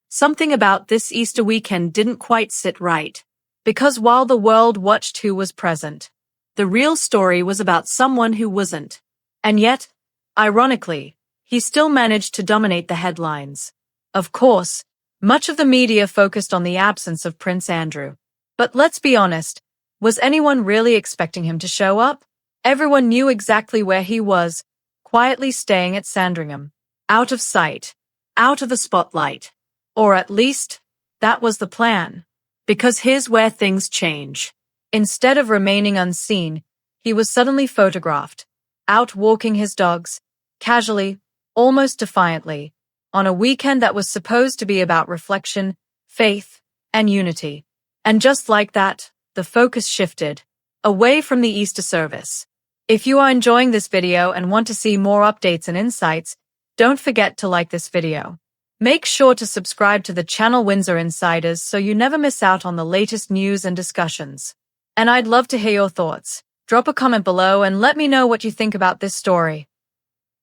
something about this Easter weekend didn't quite sit right. Because while the world watched who was present, the real story was about someone who wasn't. And yet, ironically, he still managed to dominate the headlines. Of course, much of the media focused on the absence of Prince Andrew. But let's be honest, was anyone really expecting him to show up? Everyone knew exactly where he was, quietly staying at Sandringham. Out of sight, out of the spotlight. Or at least, that was the plan. Because here's where things change. Instead of remaining unseen, he was suddenly photographed, out walking his dogs, casually, almost defiantly, on a weekend that was supposed to be about reflection, faith, and unity. And just like that, the focus shifted, away from the Easter service. If you are enjoying this video and want to see more updates and insights, don't forget to like this video. Make sure to subscribe to the channel Windsor Insiders so you never miss out on the latest news and discussions. And I'd love to hear your thoughts. Drop a comment below and let me know what you think about this story.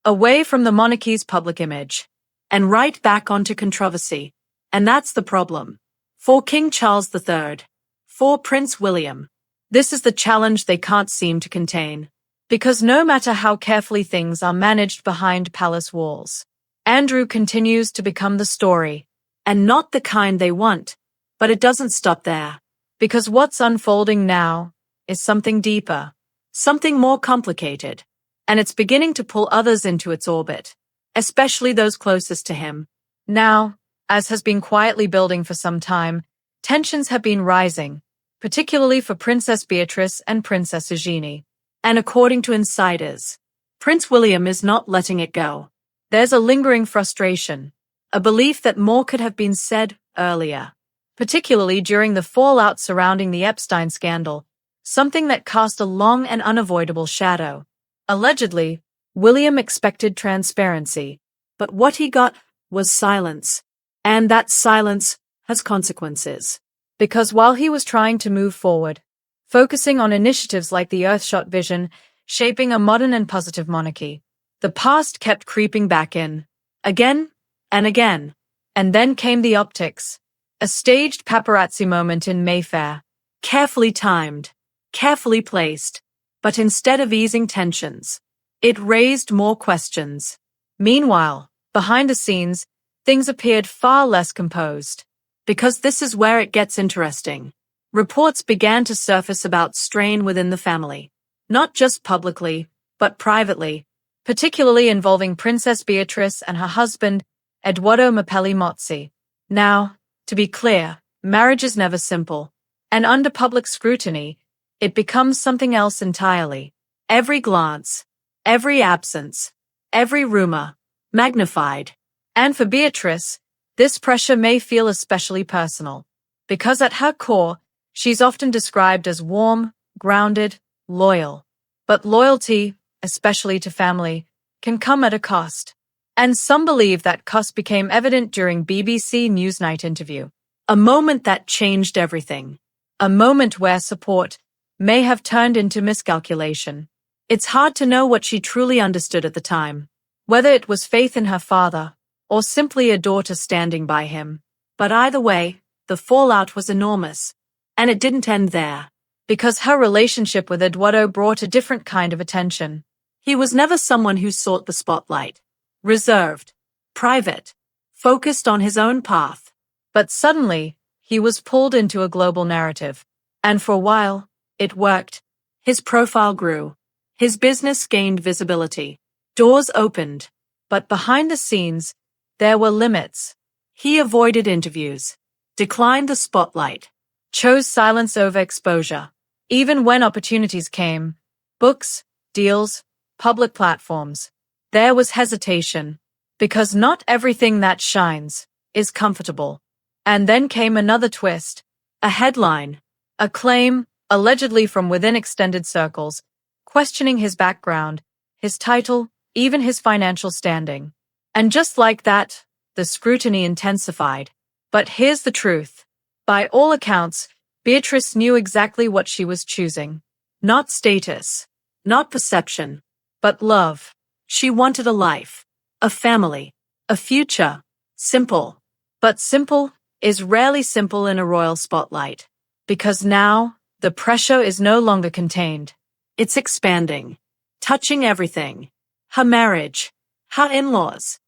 Away from the monarchy's public image, and right back onto controversy. And that's the problem. For King Charles III. For Prince William. This is the challenge they can't seem to contain. Because no matter how carefully things are managed behind palace walls, Andrew continues to become the story, and not the kind they want. But it doesn't stop there. Because what's unfolding now is something deeper, something more complicated, and it's beginning to pull others into its orbit, especially those closest to him. Now, as has been quietly building for some time, tensions have been rising, particularly for Princess Beatrice and Princess Eugenie. And according to insiders, Prince William is not letting it go. There's a lingering frustration, a belief that more could have been said earlier, particularly during the fallout surrounding the Epstein scandal, something that cast a long and unavoidable shadow. Allegedly, William expected transparency, but what he got was silence. And that silence has consequences. Because while he was trying to move forward, focusing on initiatives like the Earthshot vision, shaping a modern and positive monarchy, the past kept creeping back in, again and again. And then came the optics, a staged paparazzi moment in Mayfair, carefully timed, carefully placed, but instead of easing tensions, it raised more questions. Meanwhile, behind the scenes, things appeared far less composed. Because this is where it gets interesting. Reports began to surface about strain within the family, not just publicly, but privately, particularly involving Princess Beatrice and her husband, Edoardo Mozzi. Now, to be clear, marriage is never simple, and under public scrutiny, it becomes something else entirely. Every glance, every absence, every rumor, magnified. And for Beatrice, this pressure may feel especially personal, because at her core, she's often described as warm, grounded, loyal. But loyalty, especially to family, can come at a cost. And some believe that cost became evident during BBC Newsnight interview. A moment that changed everything. A moment where support may have turned into miscalculation. It's hard to know what she truly understood at the time, whether it was faith in her father, or simply a daughter standing by him. But either way, the fallout was enormous. And it didn't end there. Because her relationship with Edoardo brought a different kind of attention. He was never someone who sought the spotlight. Reserved, private, focused on his own path. But suddenly, he was pulled into a global narrative. And for a while, it worked. His profile grew. His business gained visibility. Doors opened. But behind the scenes, there were limits. He avoided interviews, declined the spotlight, chose silence over exposure. Even when opportunities came, books, deals, public platforms, there was hesitation. Because not everything that shines is comfortable. And then came another twist, a headline, a claim, allegedly from within extended circles, questioning his background, his title, even his financial standing. And just like that, the scrutiny intensified. But here's the truth. By all accounts, Beatrice knew exactly what she was choosing. Not status, not perception, but love. She wanted a life, a family, a future. Simple. But simple is rarely simple in a royal spotlight. Because now, the pressure is no longer contained. It's expanding, touching everything. Her marriage, her in-laws,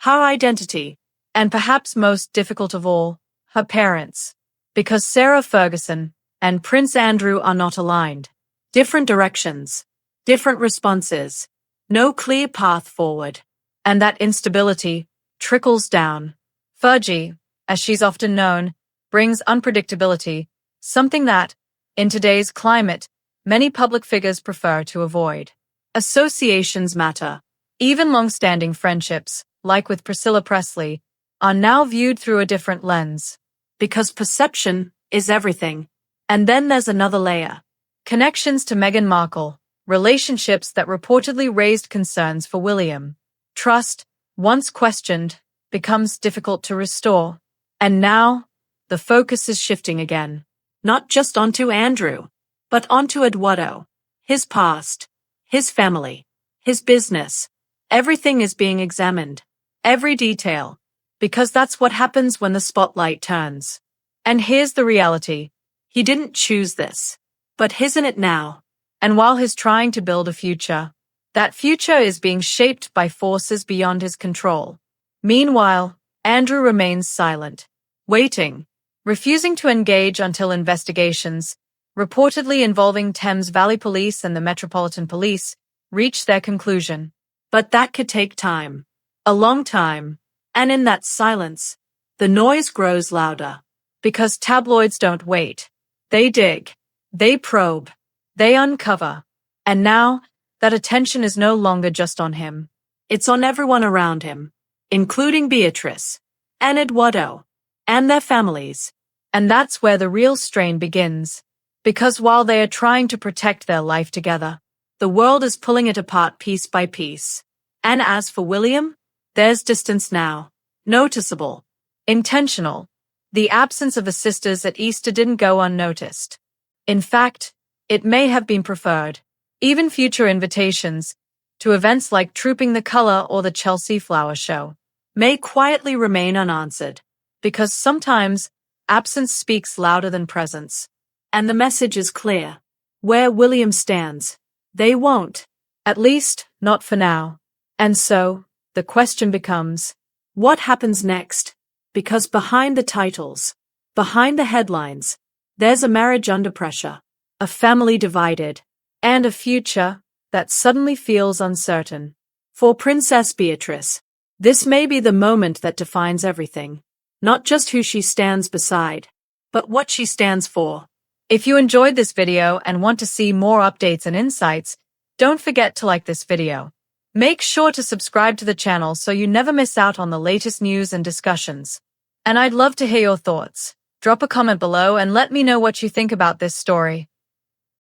her identity, and perhaps most difficult of all, her parents. Because Sarah Ferguson and Prince Andrew are not aligned. Different directions, different responses, no clear path forward. And that instability trickles down. Fergie, as she's often known, brings unpredictability, something that, in today's climate, many public figures prefer to avoid. Associations matter. Even long-standing friendships, like with Priscilla Presley, are now viewed through a different lens. Because perception is everything. And then there's another layer. Connections to Meghan Markle, relationships that reportedly raised concerns for William. Trust, once questioned, becomes difficult to restore. And now, the focus is shifting again. Not just onto Andrew, but onto Eduardo. His past, his family, his business. Everything is being examined. Every detail. Because that's what happens when the spotlight turns. And here's the reality. He didn't choose this. But isn't it now? And while he's trying to build a future, that future is being shaped by forces beyond his control. Meanwhile, Andrew remains silent, waiting, refusing to engage until investigations, reportedly involving Thames Valley Police and the Metropolitan Police, reach their conclusion. But that could take time. A long time. And in that silence, the noise grows louder. Because tabloids don't wait. They dig. They probe. They uncover. And now, that attention is no longer just on him. It's on everyone around him, including Beatrice, and Eduardo, and their families. And that's where the real strain begins. Because while they are trying to protect their life together, the world is pulling it apart piece by piece. And as for William, there's distance now. Noticeable. Intentional. The absence of the sisters at Easter didn't go unnoticed. In fact, it may have been preferred. Even future invitations to events like Trooping the Color or the Chelsea Flower Show may quietly remain unanswered. Because sometimes, absence speaks louder than presence. And the message is clear. Where William stands, they won't. At least, not for now. And so, the question becomes, what happens next? Because behind the titles, behind the headlines, there's a marriage under pressure, a family divided, and a future that suddenly feels uncertain. For Princess Beatrice, this may be the moment that defines everything. Not just who she stands beside, but what she stands for. If you enjoyed this video and want to see more updates and insights, don't forget to like this video. Make sure to subscribe to the channel so you never miss out on the latest news and discussions. And I'd love to hear your thoughts. Drop a comment below and let me know what you think about this story.